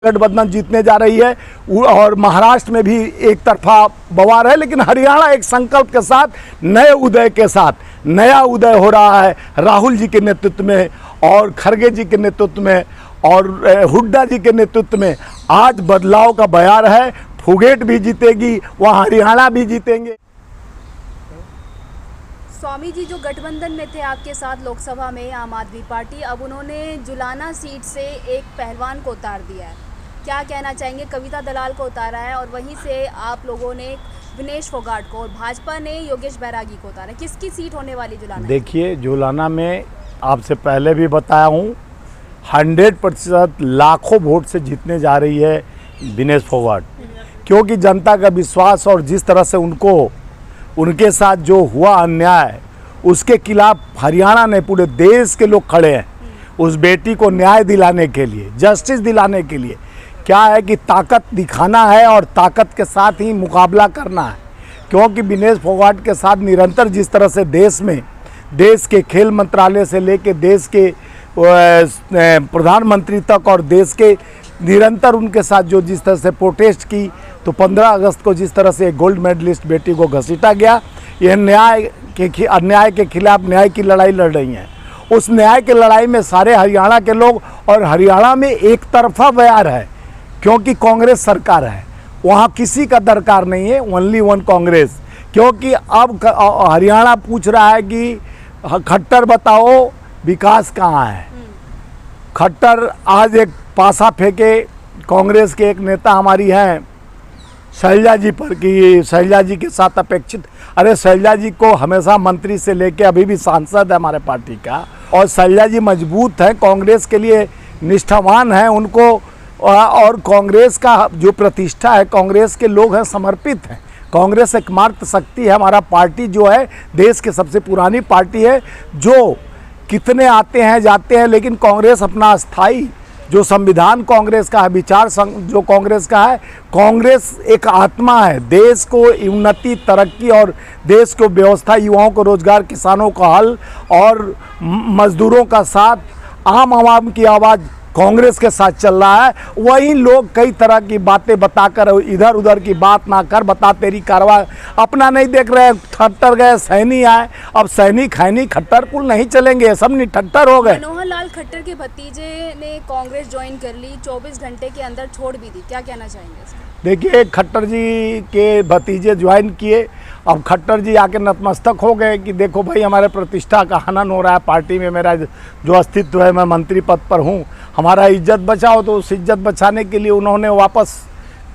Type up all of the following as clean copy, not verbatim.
गठबंधन जीतने जा रही है और महाराष्ट्र में भी एक तरफा बवार है, लेकिन हरियाणा एक संकल्प के साथ, नए उदय के साथ नया उदय हो रहा है राहुल जी के नेतृत्व में और खड़गे जी के नेतृत्व में और हुड्डा जी के नेतृत्व में। आज बदलाव का बयार है, फुगेट भी जीतेगी, वहाँ हरियाणा भी जीतेंगे। स्वामी जी जो गठबंधन में थे आपके साथ लोकसभा में, आम आदमी पार्टी, अब उन्होंने जुलाना सीट से एक पहलवान को उतार दिया है, क्या कहना चाहेंगे? कविता दलाल को उतारा है और वहीं से आप लोगों ने विनेश फोगाट को और भाजपा ने योगेश बैरागी को उतारा। किसकी सीट होने वाली जुलाना? देखिए, जुलाना में आपसे पहले भी बताया हूँ 100% लाखों वोट से जीतने जा रही है विनेश फोगाट, क्योंकि जनता का विश्वास और जिस तरह से उनके साथ जो हुआ अन्याय, उसके खिलाफ हरियाणा ने, पूरे देश के लोग खड़े हैं उस बेटी को न्याय दिलाने के लिए, जस्टिस दिलाने के लिए। क्या है कि ताकत दिखाना है और ताकत के साथ ही मुकाबला करना है, क्योंकि विनेश फोगाट के साथ निरंतर जिस तरह से देश के खेल मंत्रालय से लेके देश के प्रधानमंत्री तक और देश के निरंतर उनके साथ जो जिस तरह से प्रोटेस्ट की, तो 15 अगस्त को जिस तरह से गोल्ड मेडलिस्ट बेटी को घसीटा गया, यह अन्याय के खिलाफ न्याय की लड़ाई लड़ रही हैं। उस न्याय की लड़ाई में सारे हरियाणा के लोग, और हरियाणा में एक तरफा बयार है क्योंकि कांग्रेस सरकार है, वहाँ किसी का दरकार नहीं है, ओनली वन कांग्रेस। क्योंकि अब हरियाणा पूछ रहा है कि खट्टर बताओ विकास कहाँ है। खट्टर आज एक पासा फेंके कांग्रेस के एक नेता हमारी हैं शैलजा जी पर कि शैलजा जी के साथ अपेक्षित, अरे शैलजा जी को हमेशा मंत्री से लेके अभी भी सांसद है हमारे पार्टी का, और शैलजा जी मजबूत है, कांग्रेस के लिए निष्ठावान है उनको, और कांग्रेस का जो प्रतिष्ठा है, कांग्रेस के लोग हैं समर्पित हैं। कांग्रेस एकमात्र शक्ति है, हमारा पार्टी जो है देश की सबसे पुरानी पार्टी है, जो कितने आते हैं जाते हैं, लेकिन कांग्रेस अपना स्थायी जो संविधान कांग्रेस का है, विचार जो कांग्रेस का है, कांग्रेस एक आत्मा है, देश को उन्नति, तरक्की और देश को व्यवस्था, युवाओं को रोजगार, किसानों का हल और मजदूरों का साथ, आम आवाम की आवाज़ कांग्रेस के साथ चल रहा है। वही लोग कई तरह की बातें बताकर इधर उधर की बात ना कर, बता तेरी कार्रवाई अपना नहीं देख रहे। खट्टर गए, सैनी आए, अब सैनी खैनी खट्टर पुल नहीं चलेंगे, सब निठट्टर हो गए। मनोहर लाल खट्टर के भतीजे ने कांग्रेस ज्वाइन कर ली, 24 घंटे के अंदर छोड़ भी दी, क्या कहना चाहेंगे? देखिए, खट्टर जी के भतीजे ज्वाइन किए, अब खट्टर जी आके नतमस्तक हो गए कि देखो भाई हमारे प्रतिष्ठा का हनन हो रहा है, पार्टी में मेरा जो अस्तित्व है, मैं मंत्री पद पर हूँ, हमारा इज्जत बचाओ। तो उस इज्जत बचाने के लिए उन्होंने वापस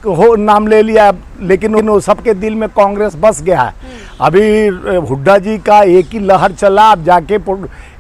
नाम ले लिया, लेकिन सबके दिल में कांग्रेस बस गया है। अभी हुड्डा जी का एक ही लहर चला, आप जाके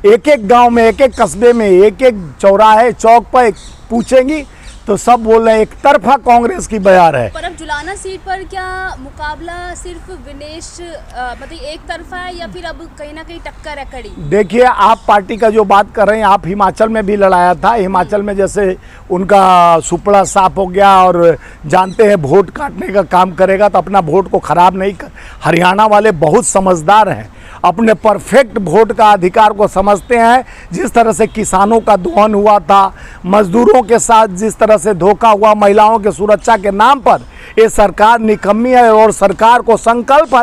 एक एक गांव में, एक एक कस्बे में, एक एक चौराहे चौक पर पूछेंगी तो सब बोल रहे हैं एक तरफा कांग्रेस की बयार है। पर अब जुलाना सीट पर क्या मुकाबला सिर्फ विनेश मतलब एक तरफा है या फिर अब कहीं ना कहीं टक्कर है कड़ी? देखिए, आप पार्टी का जो बात कर रहे हैं, आप हिमाचल में भी लड़ाया था, हिमाचल में जैसे उनका सुपड़ा साफ हो गया और जानते हैं वोट काटने का काम करेगा तो अपना वोट को खराब नहीं कर। हरियाणा वाले बहुत समझदार हैं, अपने परफेक्ट वोट का अधिकार को समझते हैं। जिस तरह से किसानों का दोहन हुआ था, मजदूरों के साथ जिस तरह से धोखा हुआ, महिलाओं के सुरक्षा के नाम पर, ये सरकार निकम्मी है और सरकार को संकल्प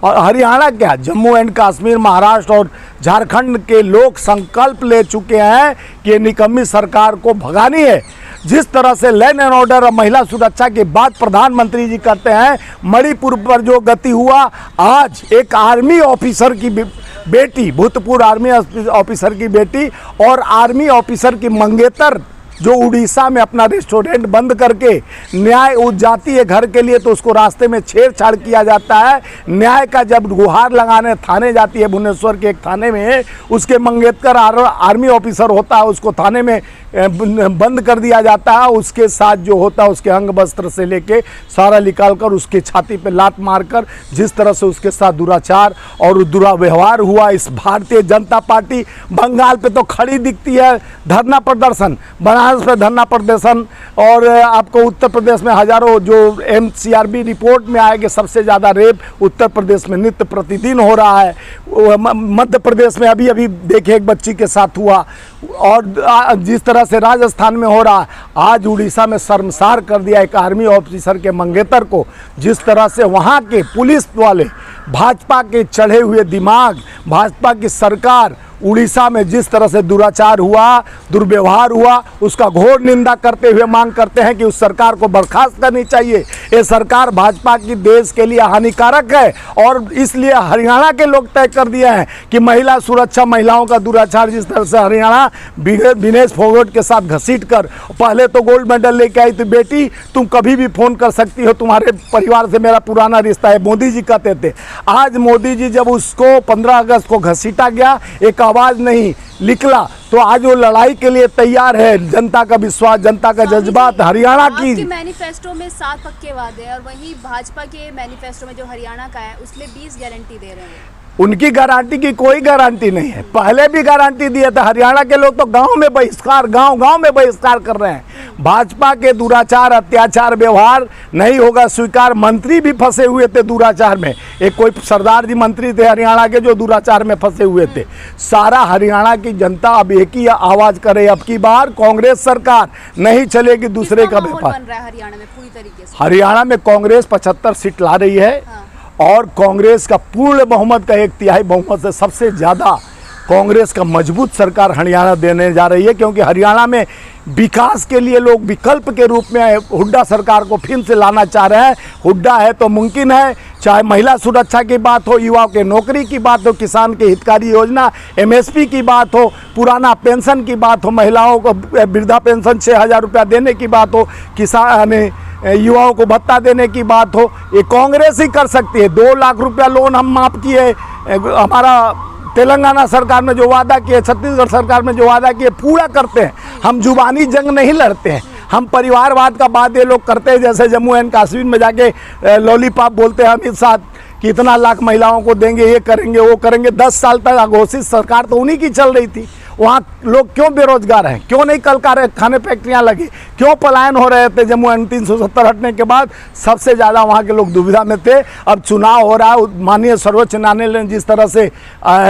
हरियाणा क्या, जम्मू एंड कश्मीर, महाराष्ट्र और झारखंड के लोग संकल्प ले चुके हैं कि ये निकम्मी सरकार को भगानी है। जिस तरह से लैंड एंड ऑर्डर और महिला सुरक्षा की बात प्रधानमंत्री जी करते हैं, मणिपुर पर जो गति हुआ, आज एक आर्मी ऑफिसर की बेटी, भूतपूर्व आर्मी ऑफिसर की बेटी और आर्मी ऑफिसर की मंगेतर जो उड़ीसा में अपना रेस्टोरेंट बंद करके न्याय उस जाती है घर के लिए, तो उसको रास्ते में छेड़छाड़ किया जाता है। न्याय का जब गुहार लगाने थाने जाती है, भुवनेश्वर के एक थाने में, उसके मंगेतर आर्मी ऑफिसर होता है, उसको थाने में बंद कर दिया जाता है। उसके साथ जो होता है, उसके अंग वस्त्र से लेके सारा निकाल कर उसके छाती पे लात मारकर जिस तरह से उसके साथ दुराचार और दुराव्यवहार हुआ, इस भारतीय जनता पार्टी बंगाल पे तो खड़ी दिखती है धरना प्रदर्शन बना फ्रांस पे धरना प्रदर्शन, और आपको उत्तर प्रदेश में हजारों, जो MCRB रिपोर्ट में आए कि सबसे ज़्यादा रेप उत्तर प्रदेश में नित्य प्रतिदिन हो रहा है। मध्य प्रदेश में अभी अभी देखिए एक बच्ची के साथ हुआ, और जिस तरह से राजस्थान में हो रहा है, आज उड़ीसा में शर्मसार कर दिया एक आर्मी ऑफिसर के मंगेतर को, जिस तरह से वहाँ के पुलिस वाले, भाजपा के चढ़े हुए दिमाग, भाजपा की सरकार उड़ीसा में जिस तरह से दुराचार हुआ, दुर्व्यवहार हुआ, उसका घोर निंदा करते हुए मांग करते हैं कि उस सरकार को बर्खास्त करनी चाहिए। ये सरकार भाजपा की देश के लिए हानिकारक है, और इसलिए हरियाणा के लोग तय कर दिए हैं कि महिला सुरक्षा, महिलाओं का दुराचार, जिस तरह से हरियाणा विनेश फोगाट के साथ घसीट कर पहले तो गोल्ड मेडल लेके आई थी, बेटी तुम कभी भी फ़ोन कर सकती हो, तुम्हारे परिवार से मेरा पुराना रिश्ता है, मोदी जी कहते थे। आज मोदी जी जब उसको 15 अगस्त को घसीटा गया, एक आवाज़ नहीं निकला, तो आज वो लड़ाई के लिए तैयार है। जनता का विश्वास, जनता का जज्बात, हरियाणा की आपके मैनिफेस्टो में 7 पक्के वादे हैं, और वहीं भाजपा के मैनिफेस्टो में जो हरियाणा का है उसमें 20 गारंटी दे रहे हैं। उनकी गारंटी की कोई गारंटी नहीं है, पहले भी गारंटी दिया था। हरियाणा के लोग तो गांव में बहिष्कार, गांव में बहिष्कार कर रहे हैं। भाजपा के दुराचार, अत्याचार, व्यवहार नहीं होगा स्वीकार। मंत्री भी फंसे हुए थे दुराचार में, एक कोई सरदार जी मंत्री थे हरियाणा के जो दुराचार में फंसे हुए थे। सारा हरियाणा की जनता अब एक ही आवाज़ करे, अब की बार कांग्रेस सरकार नहीं चलेगी दूसरे का व्यापार। बन रहा है हरियाणा में पूरी तरीके से? हरियाणा में कांग्रेस 75 सीट ला रही है, और कांग्रेस का पूर्ण बहुमत का 1/3 बहुमत से सबसे ज़्यादा कांग्रेस का मजबूत सरकार हरियाणा देने जा रही है, क्योंकि हरियाणा में विकास के लिए लोग विकल्प के रूप में हुड्डा सरकार को फिर से लाना चाह रहे हैं। हुड्डा है तो मुमकिन है, चाहे महिला सुरक्षा की बात हो, युवाओं के नौकरी की बात हो, किसान के हितकारी योजना MSP की बात हो, पुराना पेंशन की बात हो, महिलाओं को वृद्धा पेंशन 6000 रुपया देने की बात हो, किसान युवाओं को भत्ता देने की बात हो, ये कांग्रेस ही कर सकती है। 2 लाख रुपया लोन हम माफ़ किए, हमारा तेलंगाना सरकार में जो वादा किए, छत्तीसगढ़ सरकार में जो वादा किए, पूरा करते हैं। हम जुबानी जंग नहीं लड़ते हैं, हम परिवारवाद का बात ये लोग करते हैं, जैसे जम्मू एंड कश्मीर में जाके लॉलीपॉप बोलते हैं अमित शाह कि इतना लाख महिलाओं को देंगे, ये करेंगे, वो करेंगे। 10 साल तक अघोषित सरकार तो उन्हीं की चल रही थी। वहाँ लोग क्यों बेरोजगार हैं, क्यों नहीं कल कारखाने फैक्ट्रियाँ लगी, क्यों पलायन हो रहे थे? जम्मू एंड 370 हटने के बाद सबसे ज़्यादा वहाँ के लोग दुविधा में थे। अब चुनाव हो रहा है, माननीय सर्वोच्च न्यायालय ने जिस तरह से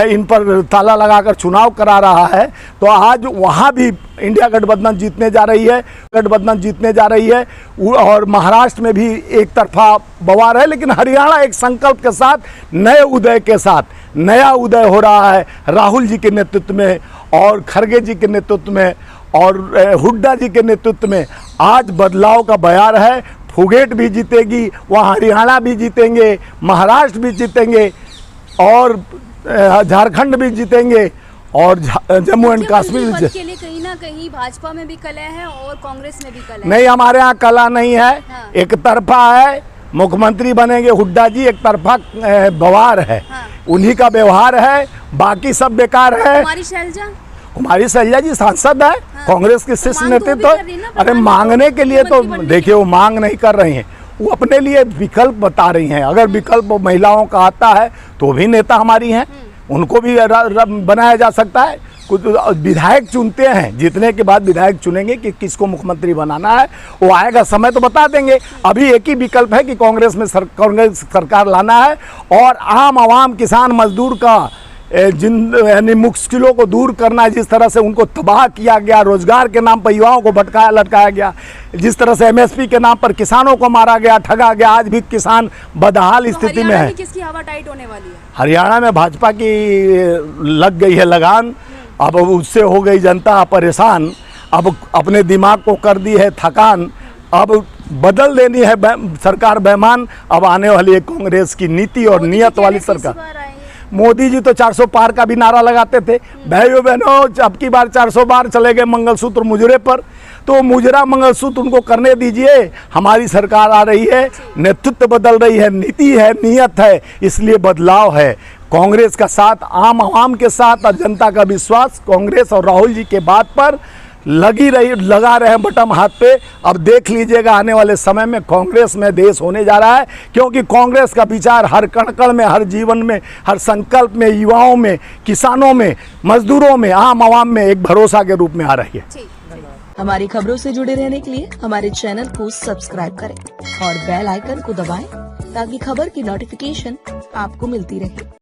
इन पर ताला लगाकर चुनाव करा रहा है, तो आज वहाँ भी इंडिया गठबंधन जीतने जा रही है, और महाराष्ट्र में भी एक तरफा बवार है। लेकिन हरियाणा एक संकल्प के साथ, नए उदय के साथ, नया उदय हो रहा है राहुल जी के नेतृत्व में, और खड़गे जी के नेतृत्व में, और हुड्डा जी के नेतृत्व में। आज बदलाव का बयार है। फोगाट भी जीतेगी, वहाँ हरियाणा भी जीतेंगे, महाराष्ट्र भी जीतेंगे, और झारखंड भी जीतेंगे, और जम्मू एंड कश्मीर के लिए कहीं ना कहीं भाजपा में भी कलह है और कांग्रेस में भी कलह है। नहीं, हमारे यहाँ कला नहीं है। हाँ। एक तरफा है, मुख्यमंत्री बनेंगे हुड्डा जी, एक तरफा बवार है। हाँ। उन्हीं का व्यवहार है, बाकी सब बेकार है। कुमारी शैलजा जी सांसद है। हाँ। कांग्रेस की शीर्ष नेतृत्व तो अरे मांगने के लिए तो देखिए, वो मांग नहीं कर रही हैं, वो अपने लिए विकल्प बता रही हैं। अगर विकल्प महिलाओं का आता है तो भी नेता हमारी हैं, उनको भी बनाया जा सकता है। कुछ विधायक चुनते हैं, जीतने के बाद विधायक चुनेंगे कि किसको मुख्यमंत्री बनाना है, वो आएगा समय तो बता देंगे। अभी एक ही विकल्प है कि कांग्रेस में कांग्रेस सरकार लाना है, और आम आवाम, किसान मजदूर का यानी मुश्किलों को दूर करना है। जिस तरह से उनको तबाह किया गया, रोजगार के नाम पर युवाओं को भटकाया लटकाया गया, जिस तरह से MSP के नाम पर किसानों को मारा गया, ठगा गया, आज भी किसान बदहाल स्थिति में है। किसकी हवा टाइट होने वाली है? हरियाणा में भाजपा की लग गई है लगान, अब उससे हो गई जनता परेशान, अब अपने दिमाग को कर दी है थकान, अब बदल देनी है सरकार बेईमान। अब आने वाली है कांग्रेस की नीति और नियत वाली सरकार। मोदी जी तो 400 पार का भी नारा लगाते थे। भाइयों बहनों, अब की बार 400 बार चले गए मंगलसूत्र मुजरे पर, तो मुजरा मंगलसूत्र उनको करने दीजिए। हमारी सरकार आ रही है, नेतृत्व बदल रही है, नीति है, नियत है, इसलिए बदलाव है। कांग्रेस का साथ, आम आवाम के साथ, और जनता का विश्वास कांग्रेस और राहुल जी के बात पर लगा रहे हैं बटम हाथ पे। अब देख लीजिएगा आने वाले समय में कांग्रेस में देश होने जा रहा है, क्योंकि कांग्रेस का विचार हर कण कण में, हर जीवन में, हर संकल्प में, युवाओं में, किसानों में, मजदूरों में, आम आवाम में एक भरोसा के रूप में आ रही है। हमारी खबरों से जुड़े रहने के लिए हमारे चैनल को सब्सक्राइब करें और बेल आइकन को दबाएं ताकि खबर की नोटिफिकेशन आपको मिलती रहे।